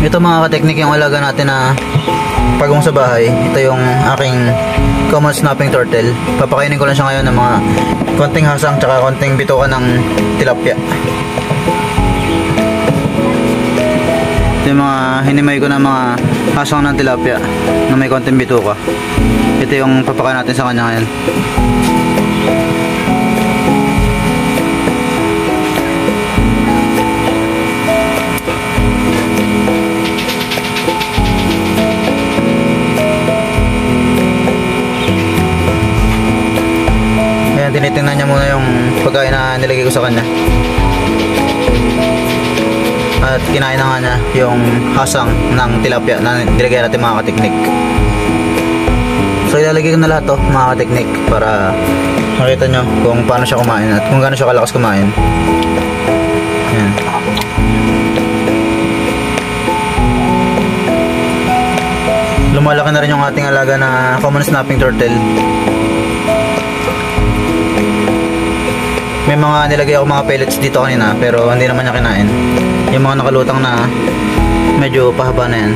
Ito mga kateknik yung alaga natin na pagong sa bahay. Ito yung aking common snapping turtle. Papakainin ko lang siya ngayon ng mga konting hasang tsaka konting bituka ng tilapia. Ito yung mga hinimay ko ng mga hasang ng tilapia na may konting bituka. Ito yung papakain natin sa kanya ngayon. Tinitingnan niya muna yung pagkain na nilagay ko sa kanya. At kinain na nga niya yung hasang ng tilapia na nilagay natin mga kateknik. So ilalagay ko na lahat to mga kateknik para makita nyo kung paano siya kumain at kung gaano siya kalakas kumain. Ayan. Lumalaki na rin yung ating alaga na common snapping turtle. May mga nilagay ako mga pellets dito kanina pero hindi naman niya kinain. Yung mga nakalutang na medyo pahaba na yan.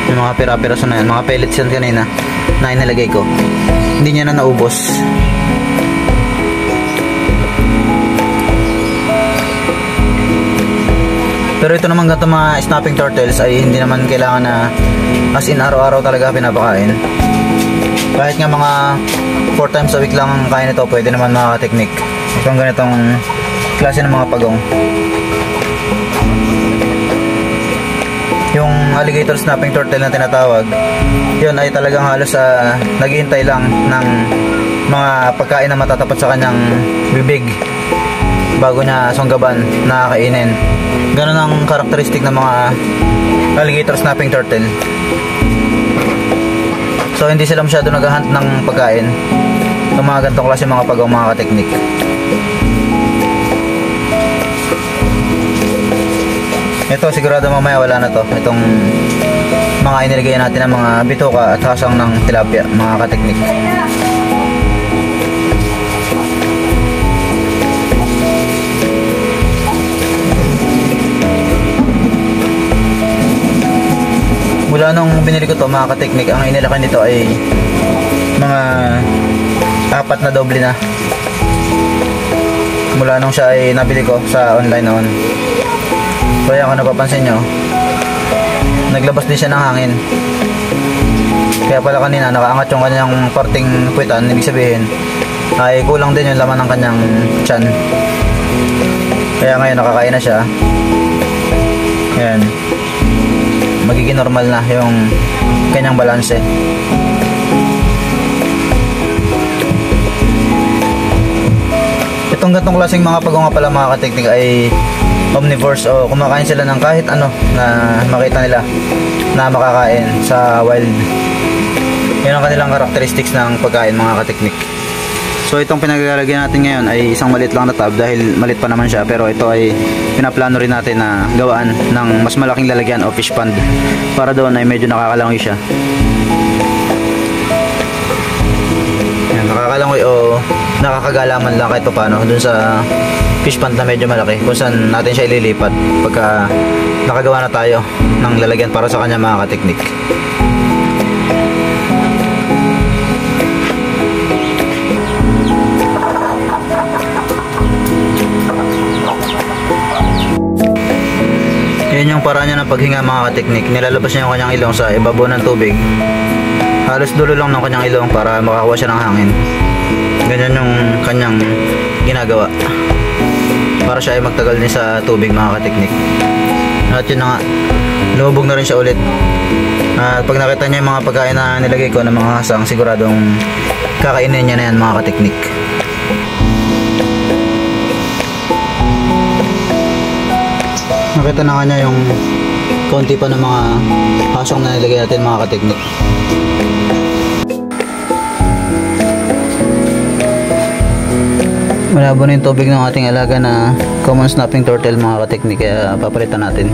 Yung mga pira-piraso na yan. Mga pellets yan kanina na inilagay ko. Hindi niya na naubos. Pero ito naman ganito mga snapping turtles ay hindi naman kailangan na as in araw-araw talaga pinapakain. Kahit nga mga 4 times a week lang ang kain ito, pwede naman mga teknik. Itong ganitong klase ng mga pagong. Yung alligator snapping turtle na tinatawag, yun ay talagang halos naghihintay lang ng mga pagkain na matatapat sa kanyang bibig bago niya sunggaban na kainin. Ganun ang karakteristik ng mga alligator snapping turtle. So hindi sila masyado naghahunt ng pagkain. Itong mga ganitong klase mga pagong mga kateknik. Ito sigurado mamaya wala na to. Itong mga inilagay natin ng mga bituka at hasang ng tilapia mga kateknik. Mula nung binili ko to mga kateknik, ang inilaki nito ay mga 4 na doble na. Mula nung siya ay nabili ko sa online noon. Kaya kung napapansin nyo, naglabas din siya ng hangin. Kaya pala kanina nakaangat yung kanyang parting puwitan. Ibig sabihin ay kulang din yung laman ng kanyang tiyan. Kaya ngayon nakakain na siya. Ayan, magiging normal na yung kanyang balanse. Itong gantong klaseng mga pagong nga pala mga kateknik ay omnivores o kumakain sila ng kahit ano na makita nila na makakain sa wild. Yan ang kanilang characteristics ng pagkain mga kateknik. So itong pinaglalagyan natin ngayon ay isang maliit lang na tub dahil maliit pa naman siya, pero ito ay pinaplano rin natin na gawaan ng mas malaking lalagyan o fish pond para doon ay medyo nakakalangoy siya. Yan, nakakalangoy o nakakagalaman lang kahit paano dun sa fish pond na medyo malaki kung saan natin siya ililipat pagka nakagawa na tayo ng lalagyan para sa kanya mga kateknik. Yan yung paraan niya ng paghinga mga kateknik. Nilalabas niya yung kanyang ilong sa ibabaw ng tubig. Halos dulo lang ng kanyang ilong para makakuha siya ng hangin. Ganyan yung kanyang ginagawa para siya ay magtagal din sa tubig mga kateknik. At yun na nga, lumubog na rin siya ulit. At pag nakita niya yung mga pagkain na nilagay ko ng mga hasang, siguradong kakainin niya na yan mga kateknik. Nakita na nga niya yung konti pa ng mga hasang na nilagay natin mga kateknik. Malabo na yung tubig ng ating alaga na common snapping turtle mga kateknik, kaya papalitan natin.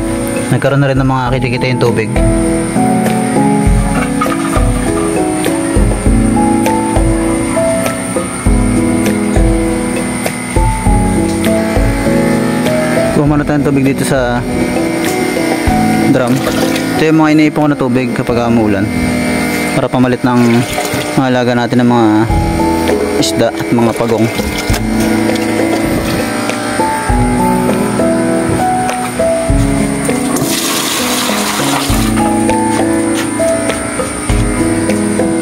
Nagkaroon na rin ng mga kitikita yung tubig. Kuha muna tayong tubig dito sa drum. Ito yung mga iniipon ko na tubig kapag umuulan para pamalit ng mga alaga natin ng mga isda at mga pagong.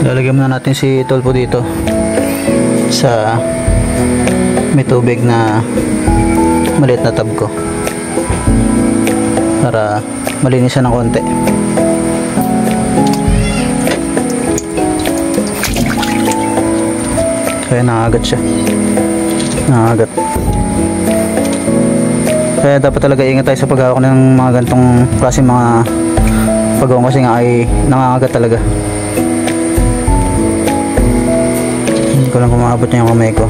Lalagyan muna natin si Tulpo dito sa may tubig na maliit na tub ko para malinisan ng konti. Kaya nangagat siya, nangagat. Kaya dapat talaga ingat tayo sa paghawak ng mga gantong klase mga pagong kasi nga ay nangangagat talaga. Hindi ko lang kumaabot niya yung kamay ko.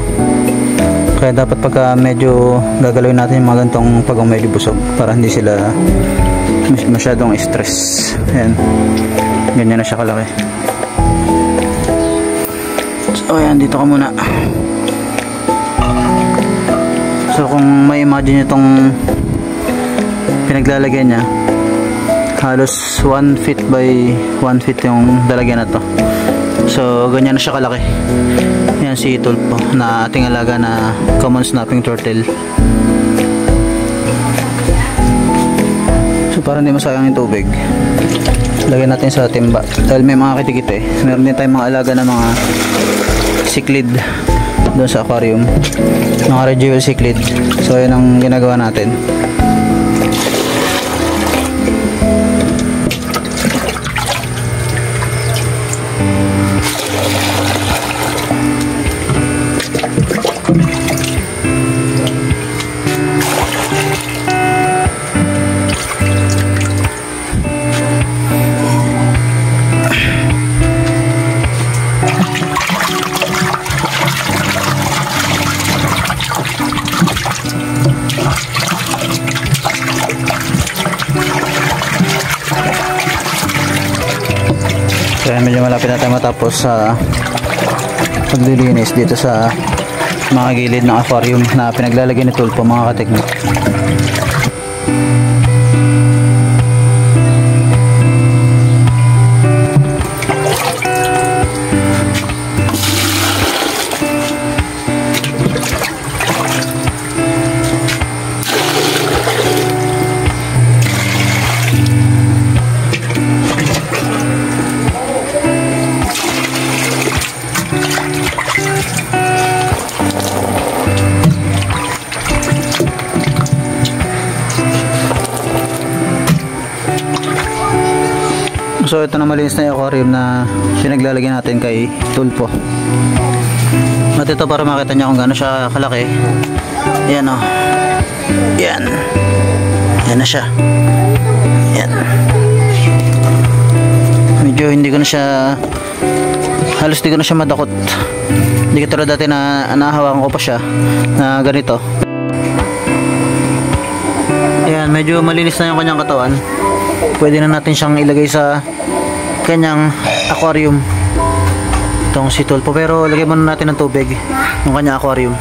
Kaya dapat pagka medyo gagalawin natin yung mga gantong pagong medyo busog para hindi sila masyadong stress. Ayan, ganyan na siya kalaki. So ayan, dito ka muna. So kung may imagine itong pinaglalagyan niya, halos 1 feet by 1 feet yung lalagyan na to. So ganyan na siya kalaki. Yan si Tulpo na ating alaga na common snapping turtle. So para hindi masayang yung tubig, lagyan natin sa timba dahil may mga kitikit eh. Meron din tayong mga alaga na mga cichlid doon sa aquarium, mga red jewel cichlid. So yan ang ginagawa natin. Kaya medyo malapit na tayo matapos sa paglilinis dito sa mga gilid ng aquarium na pinaglalagyan ni Tulpo, mga kateknik. So ito na malinis na yung aquarium na pinaglalagyan natin kay Tulpo. At ito para makita niya kung gaano siya kalaki. Yan o. Yan. Yan na siya. Yan. Medyo hindi ko na siya, halos di ko na siya madakot. Hindi ko tulad dati na nahawakan ko pa siya na ganito. Ayan, medyo malinis na yung kanyang katawan. Pwede na natin siyang ilagay sa kanyang aquarium, itong si Tulpo. Pero lagyan muna natin ng tubig ng kanyang aquarium.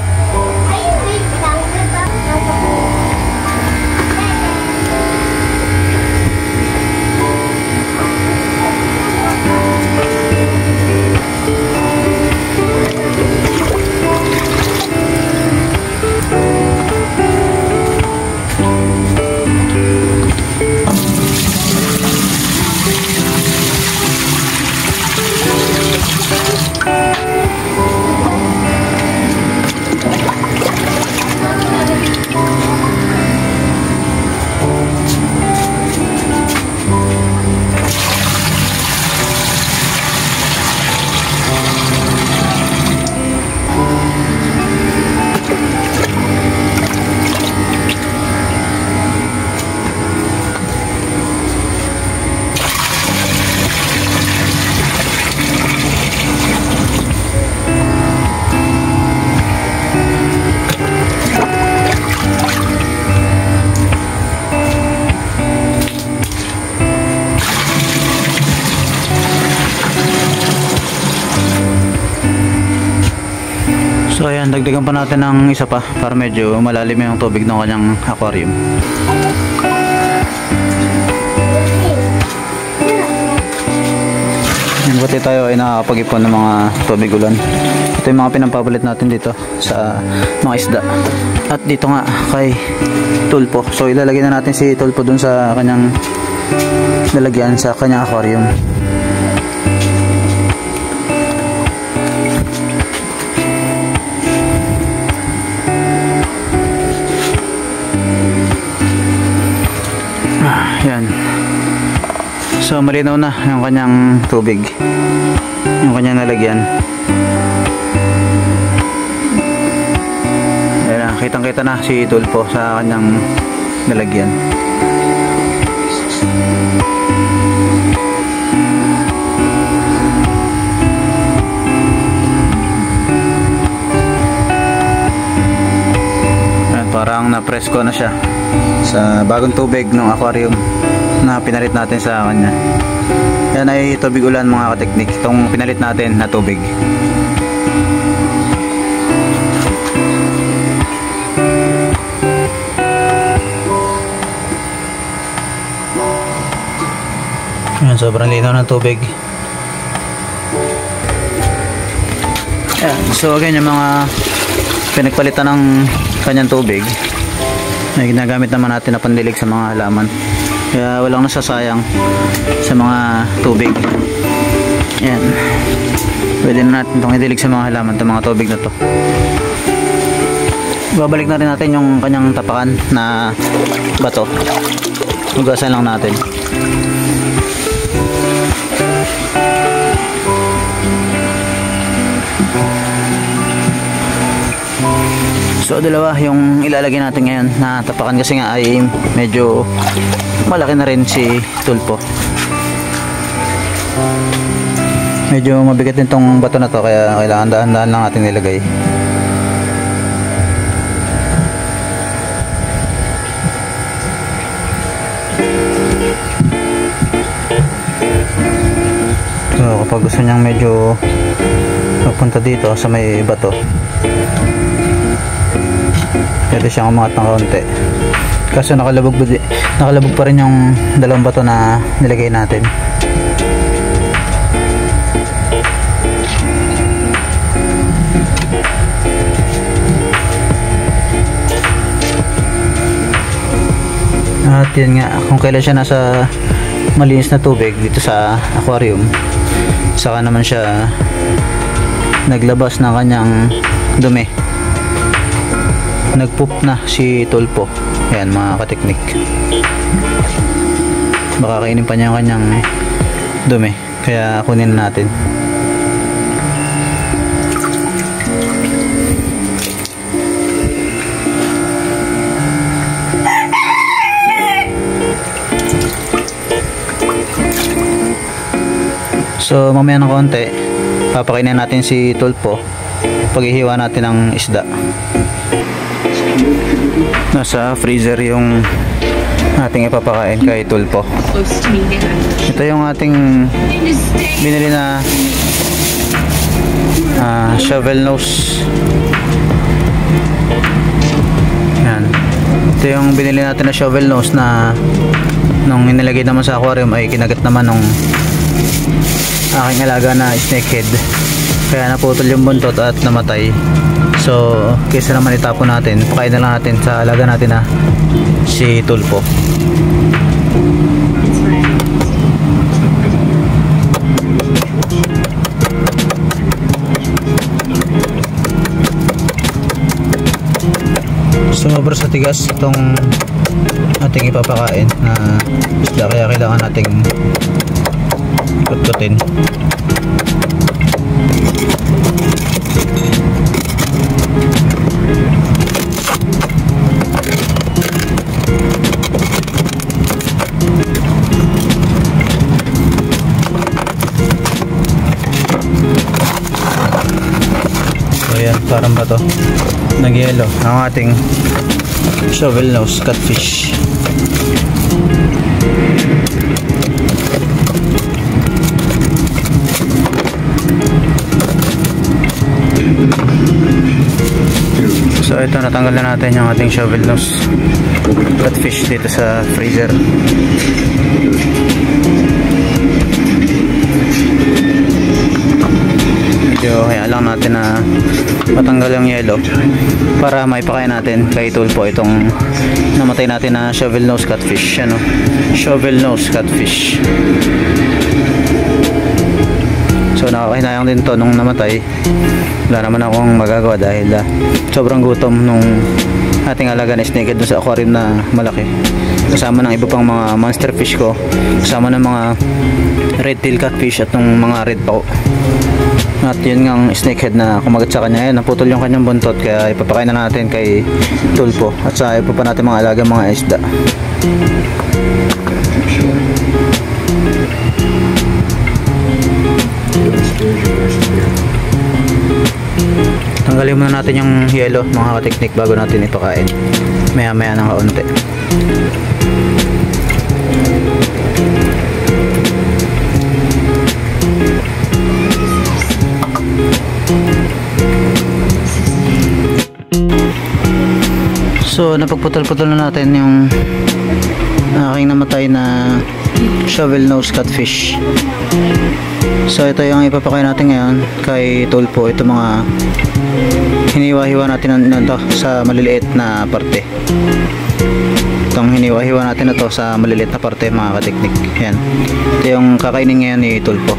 So ayan, dagdagan pa natin ng isa pa para medyo malalim yung tubig ng kanyang aquarium. Buti tayo ay nakakapag-ipon ng mga tubig ulan. Ito yung mga pinapapalit natin dito sa mga isda. At dito nga kay Tulpo. So ilalagay na natin si Tulpo dun sa kanyang lalagyan sa kanyang aquarium. Yan. So malinaw na yung kanyang tubig, yung kanyang nalagyan. Ayan na, kitang kita na si Tulpo sa kanyang nalagyan. Ayan, parang na-presko na siya sa bagong tubig ng aquarium na pinalit natin sa kanya. Yan ay tubig ulan mga kateknik, itong pinalit natin na tubig. Yan, sobrang linaw ng tubig. Yan, so again yung mga pinagpalitan ng kanyang tubig ay ginagamit naman natin na pandilig sa mga halaman. Kaya walang nasasayang sa mga tubig. Yan. Pwede na natin itong idilig sa mga halaman, itong mga tubig na to. Babalik na rin natin yung kanyang tapakan na bato. Hugasan lang natin. So dalawa yung ilalagay natin ngayon na tapakan kasi nga ay medyo malaki na rin si Tulpo. Medyo mabigat din tong bato na to kaya kailangan dahan-dahan lang natin nilagay. So kapag gusto niyang medyo mapunta dito sa may bato, pwede siyang umangat ng kaunti. Kaso nakalabog pa rin yung dalawang bato na nilagay natin. At yun nga, kung kailan siya nasa malinis na tubig dito sa aquarium, saka naman siya naglabas ng kanyang dumi. Nagpoop na si Tulpo. Ayan mga kateknik, baka kainin pa niya yung kanyang dumi, kaya kunin natin. So mamaya ng konti papakainin natin si Tulpo paghihiwa natin ng isda. Nasa freezer yung ating ipapakain kay Tulpo. Ito yung ating binili na shovel nose. Yan. Ito yung binili natin na shovel nose na nung inilagay naman sa aquarium ay kinagat naman nung aking alaga na snakehead, kaya naputol yung buntot at namatay. So kaysa naman itapon natin, pakain na lang natin sa alaga natin na si Tulpo. Sumobra sa tigas itong ating ipapakain na isda, kaya kailangan nating kutkutin. So yan, parang ba to nag-yellow ang ating shovel nose catfish. So ito, natanggal na natin yung ating shovel nose catfish dito sa freezer. medyo hayaan lang natin na matanggal yung yelo para maipakain natin kay Tulpo itong namatay natin na shovel nose catfish. Ano? Shovel nose catfish. So nakakahinayang din to nung namatay. Wala naman akong magagawa dahil sobrang gutom nung ating alaga na snakehead dun sa aquarium na malaki, kasama ng iba pang mga monster fish ko, kasama ng mga red tail catfish at ng mga red pao. At yun ngang snakehead na kumagat sa kanya, yan, naputol yung kanyang buntot, kaya ipapakain na natin kay Tulpo at sa iba pa natin mga alaga mga isda. Tanggalin muna natin yung yelo mga kateknik bago natin ipakain, maya maya ng kaunti. So napagputol-putol na natin yung aking namatay na shovel nose catfish. So ito yung ipapakain natin ngayon kay Tulpo. Ito mga hiniwa-hiwa natin na sa maliliit na parte. Itong hiniwa-hiwa natin na to sa maliliit na parte mga kateknik. Yan. Ito yung kakainin ngayon ni Tulpo.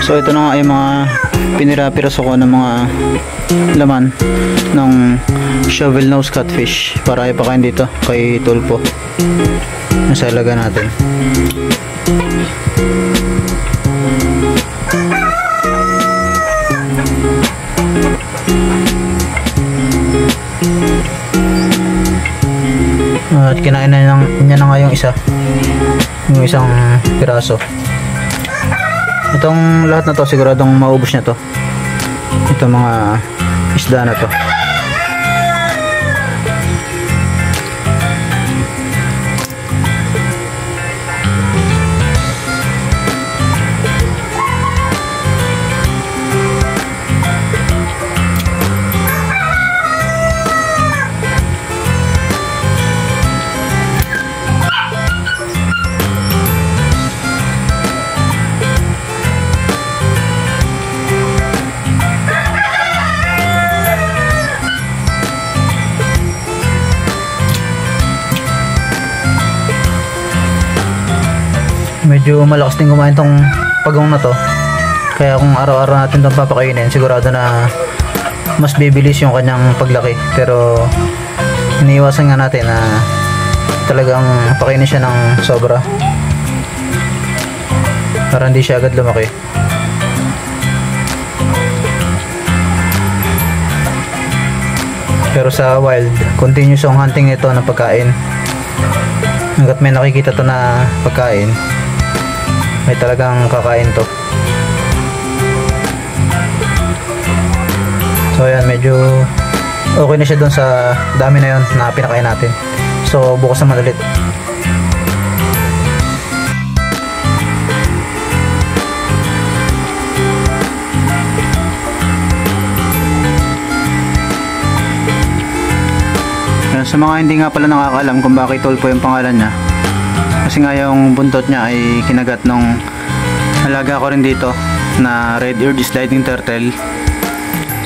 So ito na nga yung mga pinira-piraso ko ng mga laman ng shovel nose catfish para ipakain dito kay Tulpo. Nasa ilaga natin. At kinain na niya na nga yung isang piraso. Itong lahat na to siguradong maubos niya to. Ito mga isda na to. Medyo malakas din kumain tong pagong na to, kaya kung araw-araw natin itong papakainin, sigurado na mas bibilis yung kanyang paglaki. Pero iniiwasan nga natin na talagang pakainin siya ng sobra para hindi siya agad lumaki. Pero sa wild, continuous yung hunting nito ng pagkain. Hanggat may nakikita to na pagkain, may talagang kakain to. So ayan, medyo okay na siya dun sa dami na yun na pinakain natin. So bukas naman ulit. Sa mga hindi nga pala nakakaalam kung bakit Tulpo yung pangalan niya, kasi nga yung buntot niya ay kinagat nung alaga ko rin dito na red-eared sliding turtle.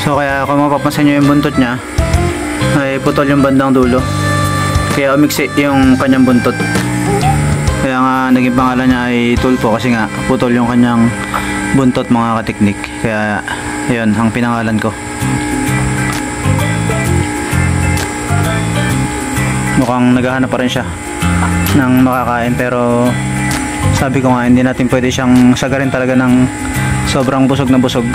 So kaya kung mapapansin nyo yung buntot niya ay putol yung bandang dulo, kaya umiksi yung kanyang buntot. Kaya nga naging pangalan niya ay Tulpo, kasi nga putol yung kanyang buntot mga kateknik. Kaya yun ang pinangalan ko. Mukhang naghahanap pa rin siya ng makakain, pero sabi ko nga hindi natin pwede siyang sagarin talaga ng sobrang busog na busog.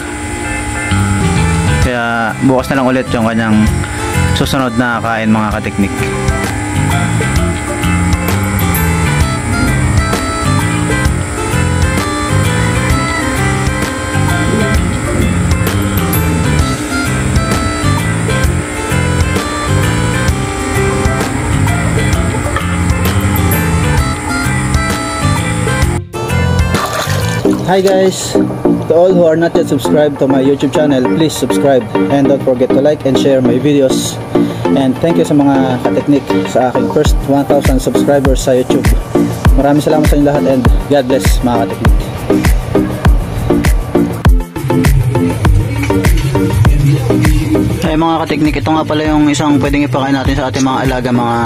Kaya bukas na lang ulit yung kanyang susunod na kain mga kateknik. Hi guys! To all who are not yet subscribed to my YouTube channel, please subscribe and don't forget to like and share my videos. And thank you sa mga kateknik sa aking first 1,000 subscribers sa YouTube. Maraming salamat sa inyo lahat and God bless mga kateknik. Ay mga kateknik, ito nga pala yung isang pwedeng ipakain natin sa ating mga alaga, mga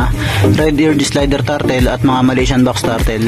red-eared slider turtle at mga Malaysian box turtle.